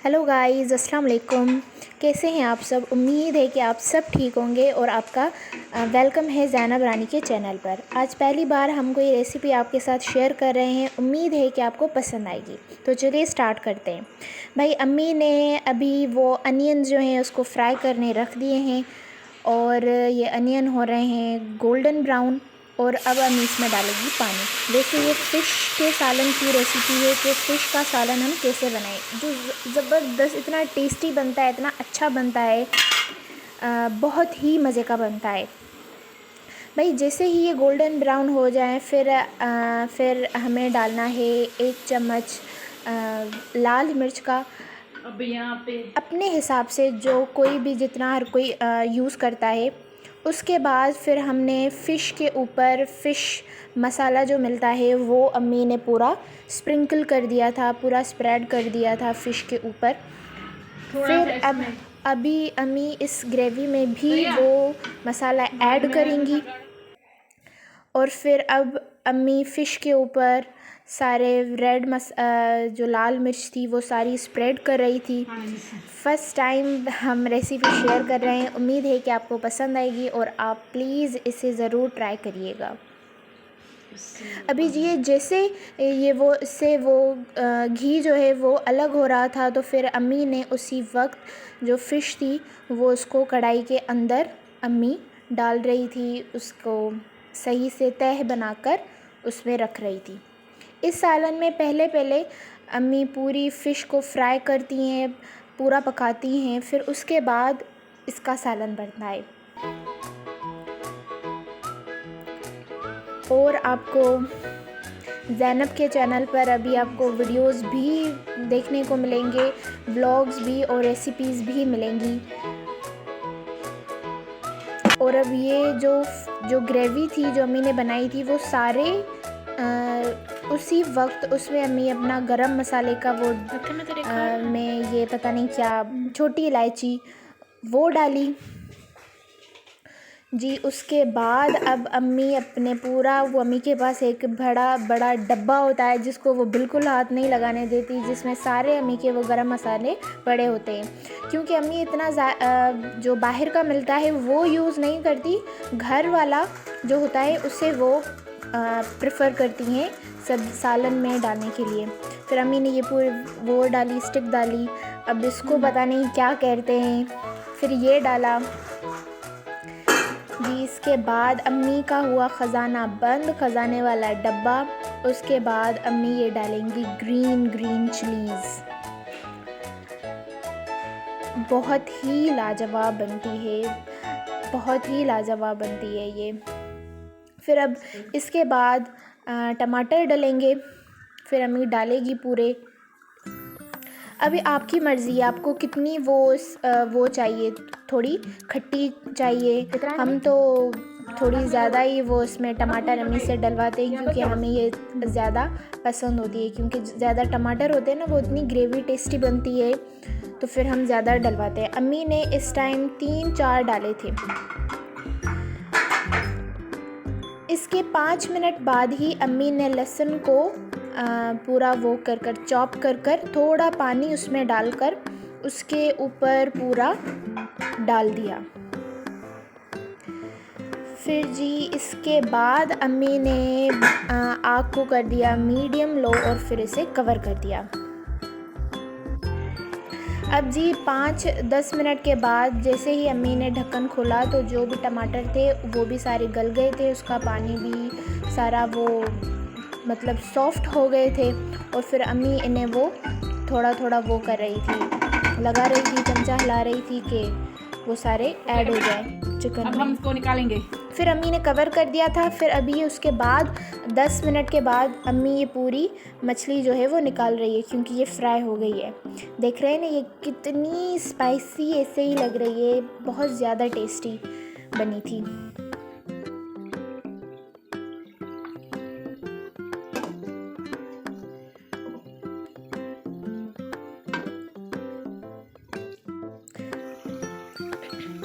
Hello guys, अस्सलाम वालेकुम। कैसे हैं आप सब? उम्मीद है कि आप सब ठीक होंगे और आपका वेलकम है ज़ैनब रानी के चैनल पर। आज पहली बार हम कोई रेसिपी आपके साथ शेयर कर रहे हैं। उम्मीद है कि आपको पसंद आएगी। तो चलिए स्टार्ट करते हैं। भाई अम्मी ने अभी वो अनियन जो हैं उसको फ्राई करने रख दिए हैं और ये अनियन हो रहे हैं गोल्डन ब्राउन। और अब अम्मी इसमें डालेगी पानी। वैसे ये फ़िश के सालन की रेसिपी है कि फ़िश का सालन हम कैसे बनाएं, जो ज़बरदस्त इतना टेस्टी बनता है, इतना अच्छा बनता है, बहुत ही मज़े का बनता है। भाई जैसे ही ये गोल्डन ब्राउन हो जाए फिर हमें डालना है 1 चम्मच लाल मिर्च का। अब यहाँ पे अपने हिसाब से जो कोई भी जितना हर कोई यूज़ करता है। उसके बाद फिर हमने फ़िश के ऊपर फ़िश मसाला जो मिलता है वो अम्मी ने पूरा स्प्रिंकल कर दिया था, पूरा स्प्रेड कर दिया था फ़िश के ऊपर। थोड़ा फिर सा अब इसमें अभी अम्मी इस ग्रेवी में भी भैया वो मसाला बाद ऐड में करेंगी। और फिर अब अम्मी फ़िश के ऊपर सारे जो लाल मिर्च थी वो सारी स्प्रेड कर रही थी। फ़र्स्ट टाइम हम रेसिपी शेयर कर रहे हैं। उम्मीद है कि आपको पसंद आएगी और आप प्लीज़ इसे ज़रूर ट्राई करिएगा। अभी ये जैसे ये वो इससे वो घी जो है वो अलग हो रहा था, तो फिर अम्मी ने उसी वक्त जो फ़िश थी वो उसको कढ़ाई के अंदर अम्मी डाल रही थी, उसको सही से तह बनाकर उसमें रख रही थी। इस सालन में पहले पहले अम्मी पूरी फ़िश को फ्राई करती हैं, पूरा पकाती हैं, फिर उसके बाद इसका सालन बनता है। और आपको ज़ैनब के चैनल पर अभी आपको वीडियोस भी देखने को मिलेंगे, व्लॉग्स भी और रेसिपीज़ भी मिलेंगी। और अब ये जो ग्रेवी थी जो अम्मी ने बनाई थी वो सारे उसी वक्त उसमें अम्मी अपना गरम मसाले का वो में ये पता नहीं क्या छोटी इलायची वो डाली जी। उसके बाद अब अम्मी अपने पूरा वो अम्मी के पास एक बड़ा डब्बा होता है जिसको वो बिल्कुल हाथ नहीं लगाने देती, जिसमें सारे अम्मी के वो गरम मसाले पड़े होते हैं। क्योंकि अम्मी इतना जो बाहर का मिलता है वो यूज़ नहीं करती, घर वाला जो होता है उसे वो प्रेफर करती हैं सब सालन में डालने के लिए। फिर अम्मी ने ये पूरी वो डाली, स्टिक डाली, अब इसको पता नहीं क्या कहते हैं, फिर ये डाला जी। इसके बाद अम्मी का हुआ ख़जाना बंद, ख़जाने वाला डब्बा। उसके बाद अम्मी ये डालेंगी ग्रीन चिलीज़। बहुत ही लाजवाब बनती है, बहुत ही लाजवाब बनती है ये। फिर अब इसके बाद टमाटर डालेंगे, फिर अम्मी डालेगी पूरे। अभी आपकी मर्ज़ी है आपको कितनी वो चाहिए, थोड़ी खट्टी चाहिए। हम तो थोड़ी ज़्यादा ही वो इसमें टमाटर अम्मी से डलवाते हैं क्योंकि हमें ये ज़्यादा पसंद होती है, क्योंकि ज़्यादा टमाटर होते हैं ना वो इतनी ग्रेवी टेस्टी बनती है, तो फिर हम ज़्यादा डलवाते हैं। अम्मी ने इस टाइम 3-4 डाले थे। इसके 5 मिनट बाद ही अम्मी ने लहसुन को पूरा वो कर चॉप कर थोड़ा पानी उसमें डालकर उसके ऊपर पूरा डाल दिया। फिर जी इसके बाद अम्मी ने आग को कर दिया मीडियम लो और फिर इसे कवर कर दिया। अब जी 5-10 मिनट के बाद जैसे ही अम्मी ने ढक्कन खोला तो जो भी टमाटर थे वो भी सारे गल गए थे, उसका पानी भी सारा वो मतलब सॉफ्ट हो गए थे। और फिर अम्मी इन्हें वो थोड़ा थोड़ा वो कर रही थी, लगा रही थी, चमचा हिला रही थी कि वो सारे ऐड हो जाए चिकन अब में। हम इसको निकालेंगे। फिर अम्मी ने कवर कर दिया था। फिर अभी उसके बाद 10 मिनट के बाद अम्मी ये पूरी मछली जो है वो निकाल रही है क्योंकि ये फ्राई हो गई है। देख रहे हैं ना ये कितनी स्पाइसी ऐसे ही लग रही है, बहुत ज़्यादा टेस्टी बनी थी।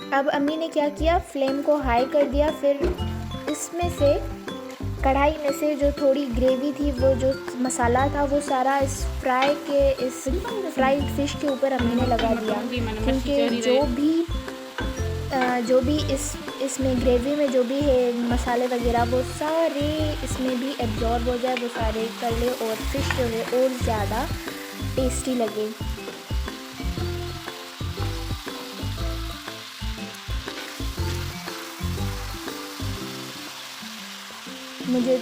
अब अम्मी ने क्या किया, फ्लेम को हाई कर दिया। फिर इसमें से कढ़ाई में से जो थोड़ी ग्रेवी थी, वो जो मसाला था, वो सारा इस फ्राइड फ़िश के ऊपर अम्मी ने लगा दिया, क्योंकि जो भी इसमें ग्रेवी में जो भी है मसाले वगैरह, वो सारे इसमें भी एब्जॉर्ब हो जाए, वो सारे कर ले और फ़िश जो है और ज़्यादा टेस्टी लगे।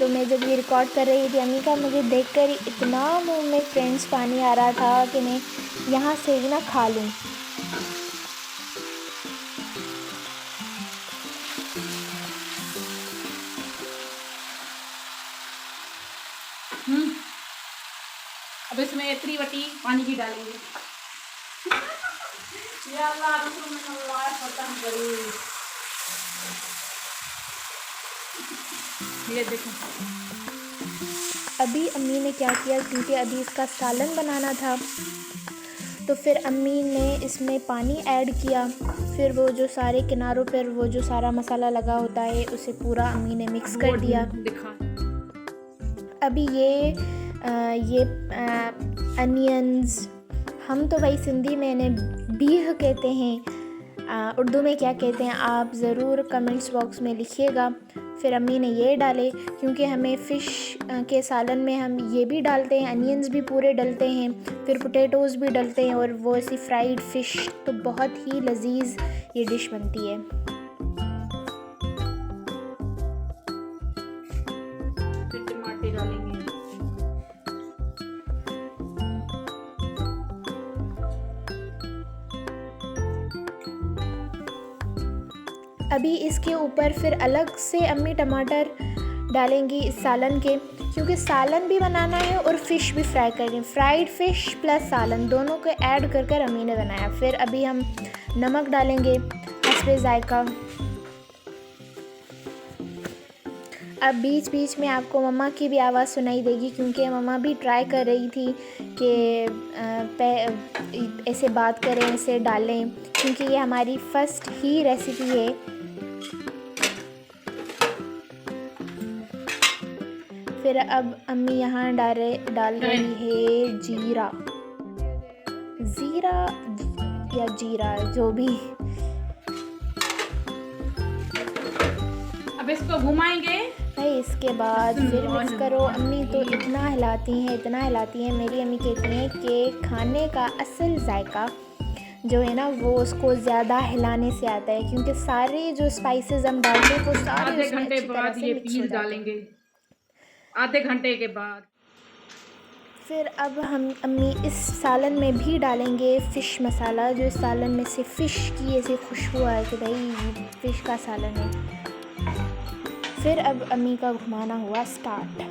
मैं जब ये रिकॉर्ड कर रही थी अम्मी का, मुझे देखकर ही इतना मुंह में फ्रेंड्स पानी आ रहा था कि मैं यहाँ से ही ना खा लूँ। अब इसमें इतनी बटी पानी की डालेंगे। या अल्लाह रसूल में अल्लाह फतह करी। ये देखो अभी अम्मी ने क्या किया, क्योंकि अभी इसका सालन बनाना था, तो फिर अम्मी ने इसमें पानी ऐड किया। फिर वो जो सारे किनारों पर वो जो सारा मसाला लगा होता है, उसे पूरा अम्मी ने मिक्स कर दिया। अभी ये अनियंस, हम तो भाई सिंधी में इन्हें बीह कहते हैं, उर्दू में क्या कहते हैं आप ज़रूर कमेंट्स बॉक्स में लिखिएगा। फिर अम्मी ने ये डाले, क्योंकि हमें फ़िश के सालन में हम ये भी डालते हैं, अनियंस भी पूरे डलते हैं, फिर पोटैटोज़ भी डलते हैं, और वो ऐसी फ्राइड फ़िश तो बहुत ही लजीज ये डिश बनती है। फिर टमाटर डालेंगे। अभी इसके ऊपर फिर अलग से अम्मी टमाटर डालेंगी इस सालन के, क्योंकि सालन भी बनाना है और फ़िश भी फ्राई करनी है। फ्राइड फ़िश प्लस सालन दोनों को ऐड कर कर अम्मी ने बनाया। फिर अभी हम नमक डालेंगे हस्बे ज़ायका। अब बीच बीच में आपको मम्मा की भी आवाज़ सुनाई देगी, क्योंकि मम्मा भी ट्राई कर रही थी कि ऐसे बात करें, ऐसे डालें, क्योंकि ये हमारी फ़र्स्ट ही रेसिपी है। फिर अब अम्मी यहाँ डाल रही है जीरा या जीरा, जो भी। अब इसको घुमाएंगे भाई इसके बाद फिर मिक्स करो। अम्मी तो इतना हिलाती हैं, मेरी अम्मी कहती हैं कि खाने का असल जायका जो है ना, वो उसको ज़्यादा हिलाने से आता है, क्योंकि सारे जो स्पाइसेस हम डालते हैं वो सारे आधे उसमें घंटे अच्छी तरह बाद से ये मिक्स हो पीस जाते हैं। डालेंगे। आधे घंटे के बाद फिर अब हम अम्मी इस सालन में भी डालेंगे फ़िश मसाला, जो इस सालन में से फ़िश की ऐसी खुशबू आए कि भाई फ़िश का सालन है। फिर अब अम्मी का घुमाना हुआ स्टार्ट।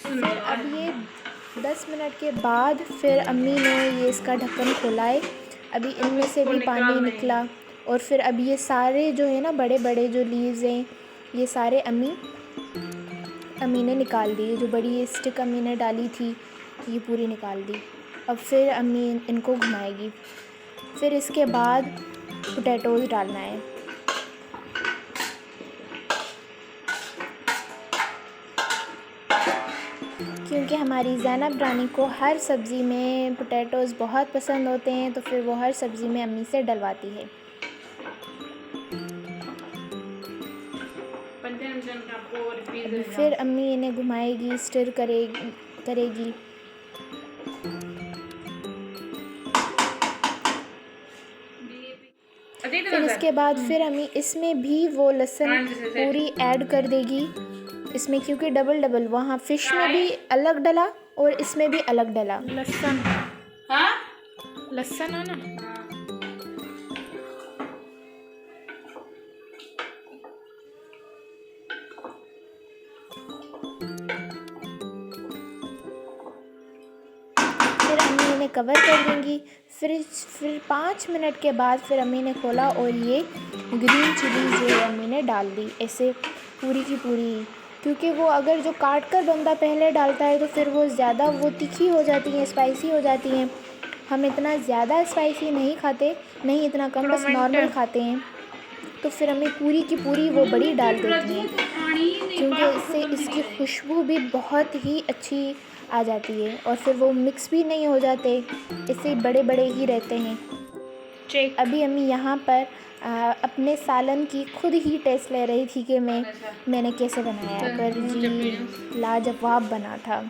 फिर अब ये 10 मिनट के बाद फिर अम्मी ने ये इसका ढक्कन खोला है। अभी इनमें से भी पानी निकला, और फिर अब ये सारे जो है ना बड़े बड़े जो लीव्स हैं, ये सारे अम्मी ने निकाल दी। जो बड़ी स्टिक अम्मी ने डाली थी, ये पूरी निकाल दी। अब फिर अम्मी इनको घुमाएगी। फिर इसके बाद पोटैटोज़ डालना है। क्योंकि हमारी ज़ैनब रानी को हर सब्ज़ी में पोटैटोज़ बहुत पसंद होते हैं, तो फिर वो हर सब्ज़ी में अम्मी से डलवाती है। फिर अम्मी इन्हें घुमाएगी, स्टिर करेगी। फिर इसके बाद फिर अम्मी इसमें भी वो लहसुन पूरी ऐड कर देगी इसमें, क्योंकि डबल वहाँ फ़िश में भी अलग डला और इसमें भी अलग डला लहसुन। हाँ लहसुन है ना। फिर अम्मी इन्हें कवर कर देंगी। फिर 5 मिनट के बाद फिर अम्मी ने खोला और ये ग्रीन चिली जो है अम्मी ने डाल दी, ऐसे पूरी की पूरी क्योंकि वो अगर जो काट कर बंदा पहले डालता है तो फिर वो ज़्यादा वो तीखी हो जाती हैं, स्पाइसी हो जाती हैं। हम इतना ज़्यादा स्पाइसी नहीं खाते, नहीं इतना कम, बस नॉर्मल खाते हैं। तो फिर हमें पूरी की पूरी वो बड़ी डाल देती हैं, क्योंकि इससे इसकी खुशबू भी बहुत ही अच्छी आ जाती है और फिर वो मिक्स भी नहीं हो जाते, इससे बड़े बड़े ही रहते हैं। अभी अम्मी यहाँ पर अपने सालन की खुद ही टेस्ट ले रही थी कि मैंने कैसे बनाया, पर जी लाजवाब बना था।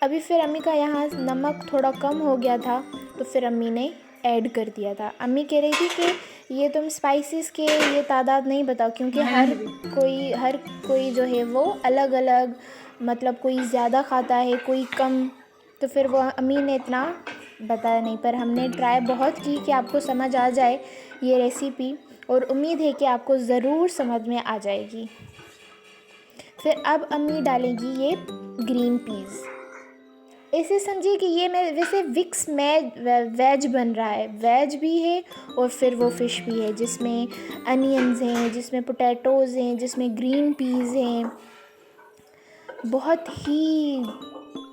अभी फिर अम्मी का यहाँ नमक थोड़ा कम हो गया था, तो फिर अम्मी ने ऐड कर दिया था। अम्मी कह रही थी कि ये तुम स्पाइसेस के ये तादाद नहीं बताओ, क्योंकि हर कोई जो है वो अलग अलग, मतलब कोई ज़्यादा खाता है, कोई कम, तो फिर वो अम्मी ने इतना बताया नहीं। पर हमने ट्राई बहुत की कि आपको समझ आ जाए ये रेसिपी, और उम्मीद है कि आपको ज़रूर समझ में आ जाएगी। फिर अब अम्मी डालेंगी ये ग्रीन पीस। ऐसे समझिए कि ये मैं वैसे विक्स में वेज बन रहा है, वेज भी है और फिर वो फ़िश भी है, जिसमें अनियंस हैं, जिसमें पोटैटोज़ हैं, जिसमें ग्रीन पीस हैं। बहुत ही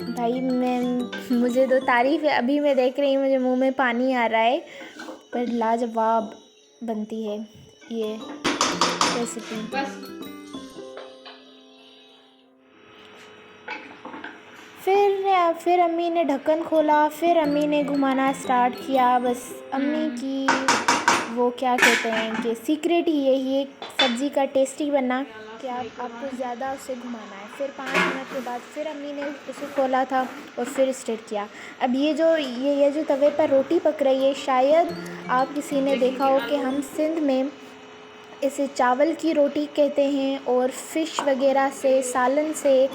भाई मुझे तो तारीफ़ है, अभी मैं देख रही हूँ मुझे मुंह में पानी आ रहा है, पर लाजवाब बनती है ये रेसिपी। फिर अम्मी ने ढक्कन खोला, फिर अम्मी ने घुमाना स्टार्ट किया। बस अम्मी की वो क्या कहते हैं कि सीक्रेट ही यही है सब्ज़ी का टेस्टी बनना, कि आपको ज़्यादा उसे घुमाना है। फिर 5 मिनट के बाद फिर अम्मी ने उसे खोला था और फिर स्टार्ट किया। अब ये जो तवे पर रोटी पक रही है, शायद आप किसी ने देखा हो कि हम सिंध में इसे चावल की रोटी कहते हैं, और फ़िश वगैरह से, सालन से,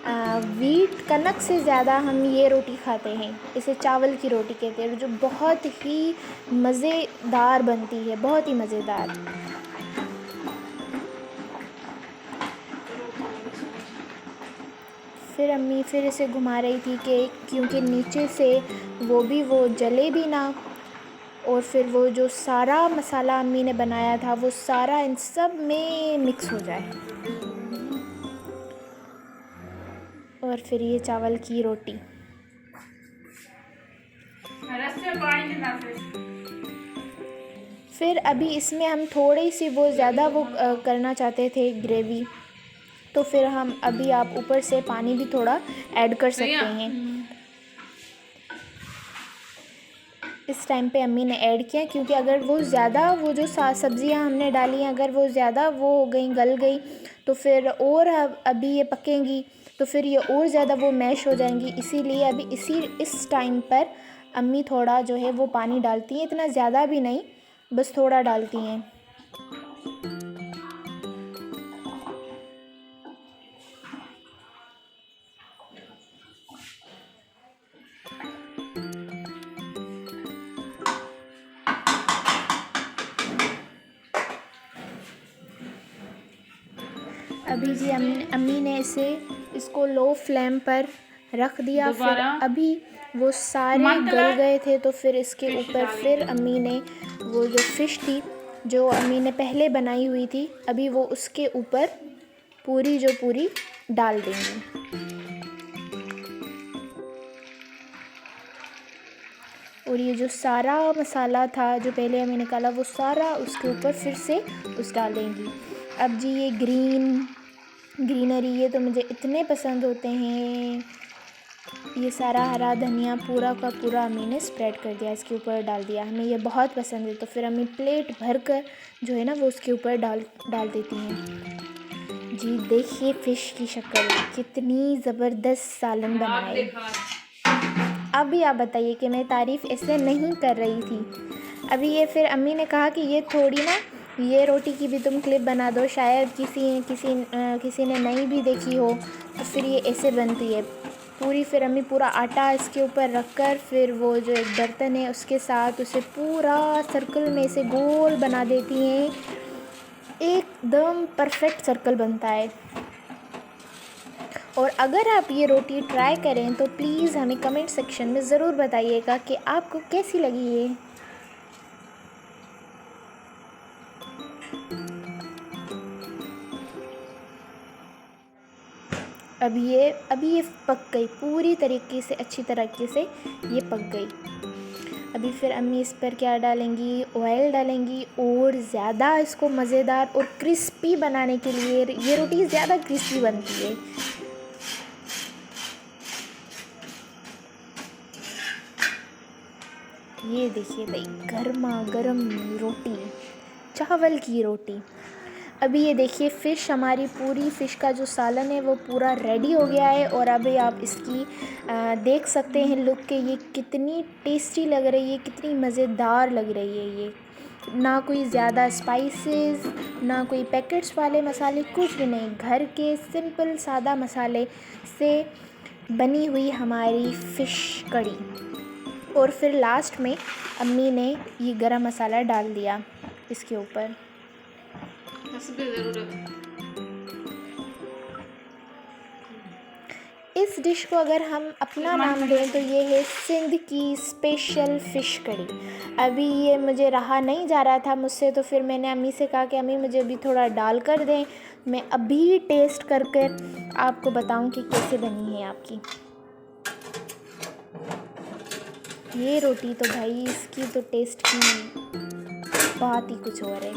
वीट कनक से ज़्यादा हम ये रोटी खाते हैं, इसे चावल की रोटी कहते हैं, जो बहुत ही मज़ेदार बनती है, बहुत ही मज़ेदार। फिर अम्मी फिर इसे घुमा रही थी कि क्योंकि नीचे से वो जले भी ना, और फिर वो जो सारा मसाला अम्मी ने बनाया था वो सारा इन सब में मिक्स हो जाए। और फिर ये चावल की रोटी। फिर अभी इसमें हम थोड़ी सी वो ज़्यादा वो करना चाहते थे ग्रेवी, तो फिर हम अभी आप ऊपर से पानी भी थोड़ा ऐड कर सकते हैं। इस टाइम पे अम्मी ने ऐड किया, क्योंकि अगर वो ज़्यादा वो जो सब्ज़ियाँ हमने डाली हैं अगर वो ज़्यादा वो हो गई, गल गई, तो फिर और अभी ये पकेंगी तो फिर ये और ज़्यादा वो मैश हो जाएंगी। इसीलिए अभी इस टाइम पर अम्मी थोड़ा जो है वो पानी डालती हैं, इतना ज़्यादा भी नहीं, बस थोड़ा डालती हैं। अभी जी अम्मी ने इसको लो फ्लेम पर रख दिया। फिर अभी वो सारे गल गए थे, तो फिर इसके ऊपर फिर अम्मी ने वो जो फ़िश थी जो अम्मी ने पहले बनाई हुई थी, अभी वो उसके ऊपर पूरी डाल देंगी। और ये जो सारा मसाला था जो पहले हमें निकाला वो सारा उसके ऊपर फिर से डाल देंगी। अब जी ये ग्रीनरी ये तो मुझे इतने पसंद होते हैं। ये सारा हरा धनिया पूरा का पूरा अम्मी ने स्प्रेड कर दिया, इसके ऊपर डाल दिया। हमें ये बहुत पसंद है, तो फिर अम्मी प्लेट भर कर जो है ना वो उसके ऊपर डाल देती हैं। जी देखिए फ़िश की शक्ल कितनी ज़बरदस्त सालन बनाए। अभी आप बताइए कि मैं तारीफ़ ऐसे नहीं कर रही थी। अभी ये फिर अम्मी ने कहा कि ये थोड़ी ना ये रोटी की भी तुम क्लिप बना दो, शायद किसी ने नहीं भी देखी हो, तो फिर ये ऐसे बनती है पूरी। फिर अम्मी पूरा आटा इसके ऊपर रख कर फिर वो जो एक बर्तन है उसके साथ उसे पूरा सर्कल में से गोल बना देती हैं। एकदम परफेक्ट सर्कल बनता है। और अगर आप ये रोटी ट्राई करें तो प्लीज़ हमें कमेंट सेक्शन में ज़रूर बताइएगा कि आपको कैसी लगी ये। अभी ये पक गई पूरी तरीके से, अच्छी तरीके से ये पक गई। अभी फिर अम्मी इस पर क्या डालेंगी, ऑयल डालेंगी और ज़्यादा इसको मज़ेदार और क्रिस्पी बनाने के लिए ये रोटी ज़्यादा क्रिस्पी बनती है। ये देखिए भाई, गर्मा गर्म रोटी, चावल की रोटी। अभी ये देखिए फ़िश, हमारी पूरी फ़िश का जो सालन है वो पूरा रेडी हो गया है। और अभी आप इसकी देख सकते हैं लुक के, ये कितनी टेस्टी लग रही है, कितनी मज़ेदार लग रही है ये। ना कोई ज़्यादा स्पाइसेस, ना कोई पैकेट्स वाले मसाले, कुछ भी नहीं, घर के सिंपल सादा मसाले से बनी हुई हमारी फ़िश कड़ी। और फिर लास्ट में अम्मी ने ये गरम मसाला डाल दिया इसके ऊपर। इस डिश को अगर हम अपना नाम दें तो ये है सिंध की स्पेशल फ़िश कड़ी। अभी ये मुझे रहा नहीं जा रहा था मुझसे, तो फिर मैंने अम्मी से कहा कि अम्मी मुझे अभी थोड़ा डाल कर दें, मैं अभी टेस्ट कर कर आपको बताऊं कि कैसे बनी है आपकी ये रोटी। तो भाई इसकी तो टेस्ट की बात ही कुछ और है,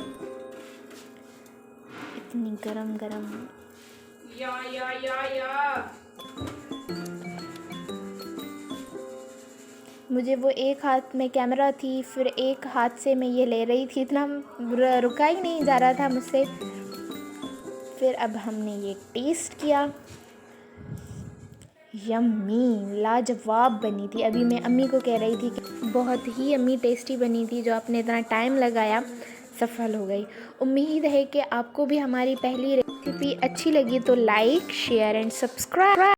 इतनी गरम गरम। मुझे वो एक हाथ में कैमरा थी, फिर एक हाथ से मैं ये ले रही थी, इतना रुका ही नहीं जा रहा था मुझसे। फिर अब हमने ये टेस्ट किया, यम्मी, लाजवाब बनी थी। अभी मैं अम्मी को कह रही थी कि बहुत ही अम्मी टेस्टी बनी थी, जो आपने इतना टाइम लगाया सफल हो गई। उम्मीद है कि आपको भी हमारी पहली रेसिपी अच्छी लगी, तो लाइक, शेयर एंड सब्सक्राइब।